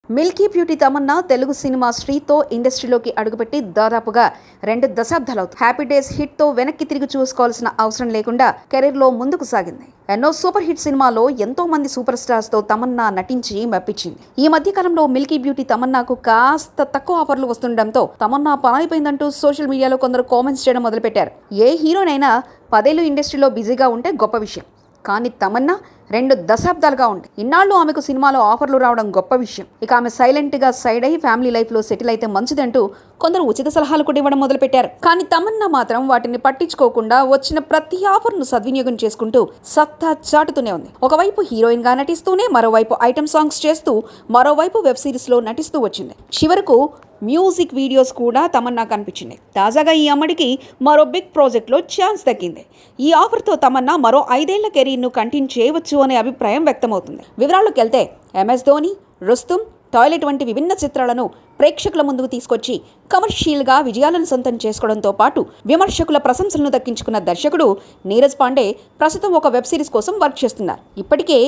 Milky beauty Tamannaah Telugu cinema శ్రీతో ఇండస్ట్రీలోకి అడుగుపెట్టి దాదాపుగా 2 దశాబ్దాలవుతుంది. హ్యాపీ డేస్ హిట్ తో వెనక్కి తిరిగి చూసుకోవాల్సిన అవసరం లేకుండా కెరీర్ లో ముందుకు సాగింది. ఎన్నో సూపర్ హిట్ సినిమాలో ఎంతో మంది సూపర్ స్టార్స్ తో తమన్నా నటించి మెప్పించింది. ఈ మధ్య కాలంలో మిల్కీ బ్యూటీ తమన్నాకు కాస్త తక్కువ ఆఫర్లు వస్తుండటంతో తమన్నా పనైపోయిందంటూ సోషల్ మీడియాలో కొందరు కామెంట్స్ చేయడం మొదలుపెట్టారు. ఏ హీరోయిన్ అయినా 10 ఏళ్లు ఇండస్ట్రీలో బిజీగా ఉంటే గొప్ప విషయం. కానీ తమన్నా 2 దశాబ్దాలుగా ఉంది. ఇన్నాళ్ళు ఆమెకు సినిమాలో ఆఫర్లు రావడం గొప్ప విషయం. ఇక ఆమె సైలెంట్ గా సైడ్ అయ్యి ఫ్యామిలీ లైఫ్ లో సెటిల్ అయితే మంచిదంటూ కొందరు ఉచిత సలహాలు కూడా ఇవ్వడం మొదలుపెట్టారు. కానీ తమన్నా మాత్రం వాటిని పట్టించుకోకుండా వచ్చిన ప్రతి ఆఫర్ను సద్వినియోగం చేసుకుంటూ సత్తా చాటుతూనే ఉంది. ఒకవైపు హీరోయిన్ గా నటిస్తూనే మరోవైపు ఐటమ్ సాంగ్స్ చేస్తూ మరోవైపు వెబ్ సిరీస్ లో నటిస్తూ వచ్చింది. చివరకు మ్యూజిక్ వీడియోస్ కూడా తమన్నా కనిపించింది. తాజాగా ఈ అమ్మడికి మరో బిగ్ ప్రాజెక్ట్లో ఛాన్స్ దక్కింది. ఈ ఆఫర్తో తమన్నా మరో 5 ఏళ్ల కెరీర్ను కంటిన్యూ చేయవచ్చు అనే అభిప్రాయం వ్యక్తమవుతుంది. వివరాల్లోకి వెళ్తే MS ధోని, రుస్తుమ్, టాయిలెట్ వంటి విభిన్న చిత్రాలను ప్రేక్షకుల ముందుకు తీసుకొచ్చి కమర్షియల్గా విజయాలను సొంతం చేసుకోవడంతో పాటు విమర్శకుల ప్రశంసలను దక్కించుకున్న దర్శకుడు నీరజ్ పాండే ప్రస్తుతం ఒక వెబ్ సిరీస్ కోసం వర్క్ చేస్తున్నారు. ఇప్పటికే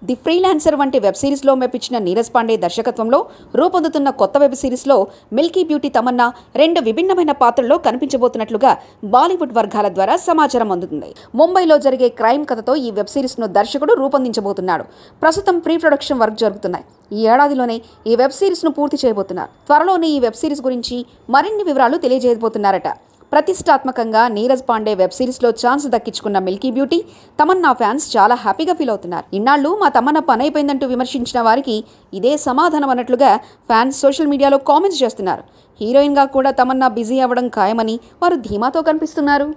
ది ఫ్రీలాన్సర్ వంటి వెబ్ సిరీస్లో మెప్పించిన నీరజ్ పాండే దర్శకత్వంలో రూపొందుతున్న కొత్త వెబ్ సిరీస్లో మిల్కీ బ్యూటీ తమన్నా 2 విభిన్నమైన పాత్రల్లో కనిపించబోతున్నట్లుగా బాలీవుడ్ వర్గాల ద్వారా సమాచారం అందుతుంది. ముంబైలో జరిగే క్రైమ్ కథతో ఈ వెబ్ సిరీస్ను దర్శకుడు రూపొందించబోతున్నాడు. ప్రస్తుతం ప్రీ ప్రొడక్షన్ వర్క్ జరుగుతున్నాయి. ఈ ఏడాదిలోనే ఈ వెబ్ సిరీస్ను పూర్తి చేయబోతున్నారు. త్వరలోనే ఈ వెబ్ సిరీస్ గురించి మరిన్ని వివరాలు తెలియజేయబోతున్నారట. ప్రతిష్టాత్మకంగా నీరజ్ పాండే వెబ్ సిరీస్లో ఛాన్స్ దక్కించుకున్న మిల్కీ బ్యూటీ తమన్నా ఫ్యాన్స్ చాలా హ్యాపీగా ఫీల్ అవుతున్నారు. ఇన్నాళ్ళు మా తమన్నా పనైపోయిందంటూ విమర్శించిన వారికి ఇదే సమాధానం అన్నట్లుగా ఫ్యాన్స్ సోషల్ మీడియాలో కామెంట్స్ చేస్తున్నారు. హీరోయిన్గా కూడా తమన్నా బిజీ అవ్వడం ఖాయమని వారు ధీమాతో కనిపిస్తున్నారు.